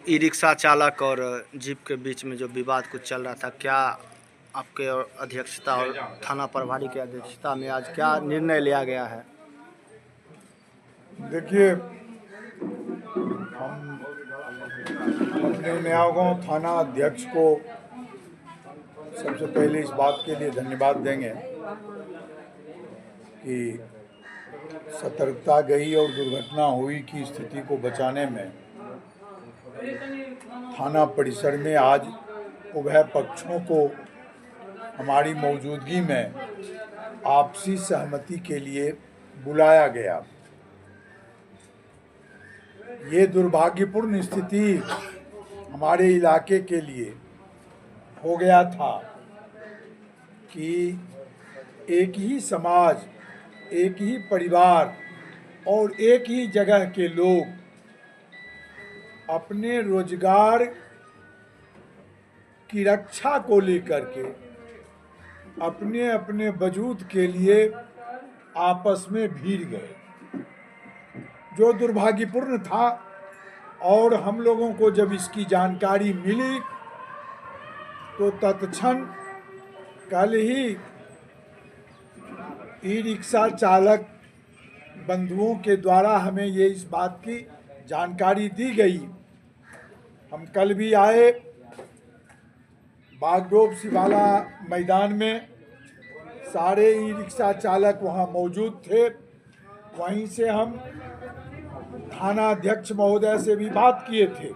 E rickshaw चालक और jeep के बीच में जो विवाद कुछ चल रहा था, क्या आपके अध्यक्षता और थाना प्रभारी की अध्यक्षता में आज क्या निर्णय लिया गया है? देखिए, हम अपने नया गांव थाना अध्यक्ष को सबसे पहले इस बात के लिए धन्यवाद देंगे कि सतर्कता गई और दुर्घटना हुई की स्थिति को बचाने में थाना परिसर में आज उभय पक्षों को हमारी मौजूदगी में आपसी सहमति के लिए बुलाया गया। ये दुर्भाग्यपूर्ण स्थिति हमारे इलाके के लिए हो गया था कि एक ही समाज, एक ही परिवार और एक ही जगह के लोग अपने रोजगार की रक्षा को लेकर के अपने अपने वजूद के लिए आपस में भिड़ गए, जो दुर्भाग्यपूर्ण था। और हम लोगों को जब इसकी जानकारी मिली तो तत्क्षण कल ही ई रिक्शा चालक बंधुओं के द्वारा हमें ये इस बात की जानकारी दी गई। हम कल भी आए, बागडोब शिवाला मैदान में सारे ई रिक्शा चालक वहाँ मौजूद थे। वहीं से हम थाना अध्यक्ष महोदय से भी बात किए थे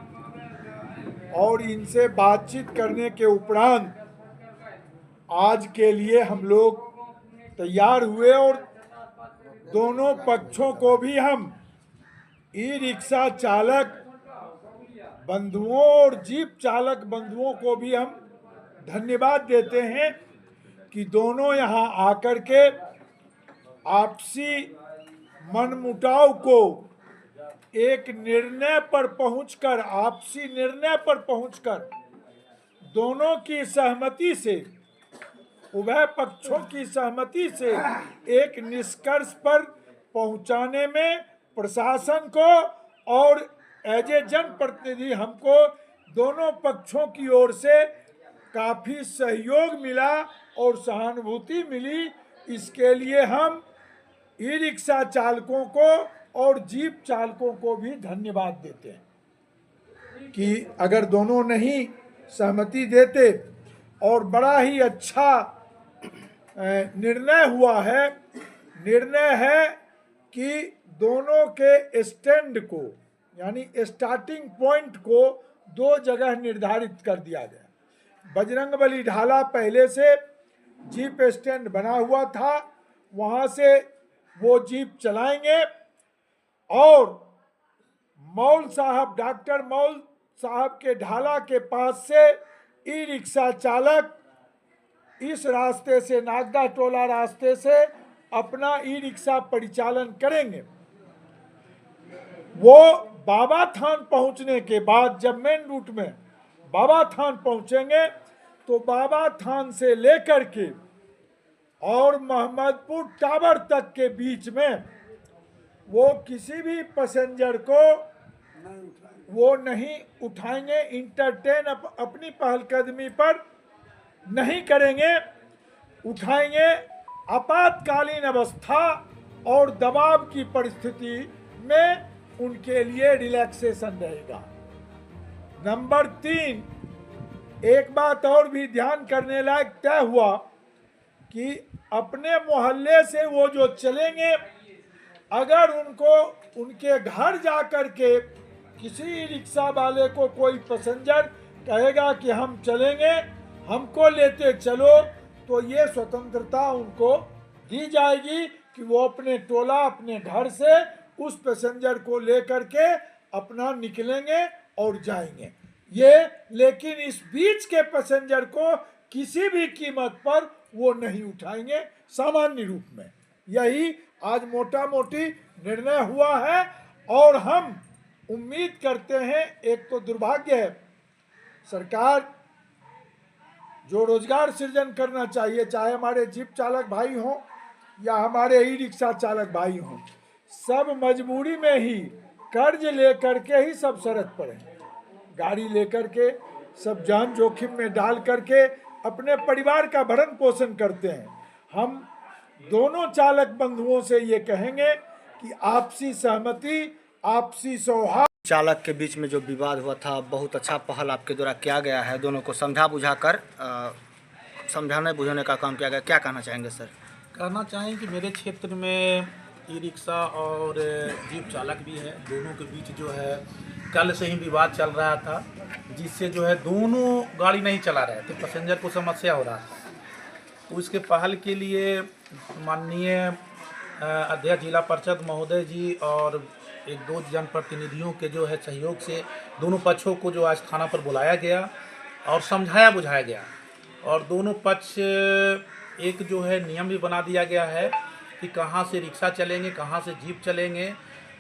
और इनसे बातचीत करने के उपरांत आज के लिए हम लोग तैयार हुए और दोनों पक्षों को भी हम ई रिक्शा चालक बंधुओं और जीप चालक बंधुओं को भी हम धन्यवाद देते हैं कि दोनों यहाँ आकर के आपसी मनमुटाव को एक निर्णय पर पहुंचकर, आपसी निर्णय पर पहुंचकर दोनों की सहमति से, उभय पक्षों की सहमति से एक निष्कर्ष पर पहुंचाने में प्रशासन को और एज ए जनप्रतिनिधि हमको दोनों पक्षों की ओर से काफ़ी सहयोग मिला और सहानुभूति मिली। इसके लिए हम ई रिक्शा चालकों को और जीप चालकों को भी धन्यवाद देते हैं कि अगर दोनों नहीं सहमति देते, और बड़ा ही अच्छा निर्णय हुआ है। निर्णय है कि दोनों के स्टैंड को, यानी स्टार्टिंग पॉइंट को दो जगह निर्धारित कर दिया गया। बजरंगबली ढाला पहले से जीप स्टैंड बना हुआ था, वहाँ से वो जीप चलाएंगे और मौल साहब, डॉक्टर मौल साहब के ढाला के पास से ई रिक्शा चालक इस रास्ते से, नागदा टोला रास्ते से अपना ई रिक्शा परिचालन करेंगे। वो बाबा थान पहुंचने के बाद जब मेन रूट में बाबा थान पहुंचेंगे तो बाबा थान से लेकर के और मोहम्मदपुर टावर तक के बीच में वो किसी भी पैसेंजर को वो नहीं उठाएंगे, इंटरटेन अपनी पहलकदमी पर नहीं करेंगे, उठाएंगे। आपातकालीन अवस्था और दबाव की परिस्थिति में उनके लिए रिलैक्सेशन रहेगा। नंबर 3, एक बात और भी ध्यान करने लायक तय हुआ कि अपने मोहल्ले से वो जो चलेंगे, अगर उनको उनके घर जा कर के किसी रिक्शा वाले को कोई पैसेंजर कहेगा कि हम चलेंगे, हमको लेते चलो, तो ये स्वतंत्रता उनको दी जाएगी कि वो अपने टोला, अपने घर से उस पैसेंजर को लेकर के अपना निकलेंगे और जाएंगे। ये लेकिन इस बीच के पैसेंजर को किसी भी कीमत पर वो नहीं उठाएंगे सामान्य रूप में। यही आज मोटा मोटी निर्णय हुआ है और हम उम्मीद करते हैं। एक तो दुर्भाग्य है, सरकार जो रोजगार सृजन करना चाहिए, चाहे हमारे जीप चालक भाई हों या हमारे ई रिक्शा चालक भाई हों, सब मजबूरी में ही कर्ज लेकर के ही सब सड़क पर हैं। गाड़ी लेकर के सब जान जोखिम में डाल करके अपने परिवार का भरण पोषण करते हैं। हम दोनों चालक बंधुओं से ये कहेंगे कि आपसी सहमति, आपसी सौहार्द। चालक के बीच में जो विवाद हुआ था, बहुत अच्छा पहल आपके द्वारा किया गया है, दोनों को समझा बुझाकर समझाने बुझाने का काम किया गया। क्या कहना चाहेंगे सर? कहना चाहें कि मेरे क्षेत्र में ई रिक्शा और जीप चालक भी है, दोनों के बीच जो है कल से ही विवाद चल रहा था, जिससे जो है दोनों गाड़ी नहीं चला रहे थे, पैसेंजर को समस्या हो रहा था। तो इसके पहल के लिए माननीय अध्यक्ष जिला परिषद महोदय जी और एक दो जनप्रतिनिधियों के जो है सहयोग से दोनों पक्षों को जो आज थाना पर बुलाया गया और समझाया बुझाया गया, और दोनों पक्ष एक जो है नियम भी बना दिया गया है कि कहाँ से रिक्शा चलेंगे, कहाँ से जीप चलेंगे,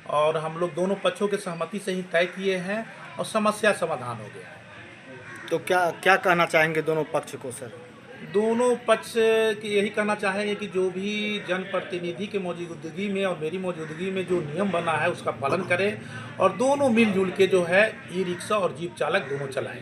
और हम लोग दोनों पक्षों के सहमति से ही तय किए हैं और समस्या समाधान हो गया है। तो क्या क्या कहना चाहेंगे दोनों पक्ष को सर? दोनों पक्ष की यही कहना चाहेंगे कि जो भी जनप्रतिनिधि के मौजूदगी में और मेरी मौजूदगी में जो नियम बना है उसका पालन करें और दोनों मिलजुल के जो है ई रिक्शा और जीप चालक दोनों चलाएं।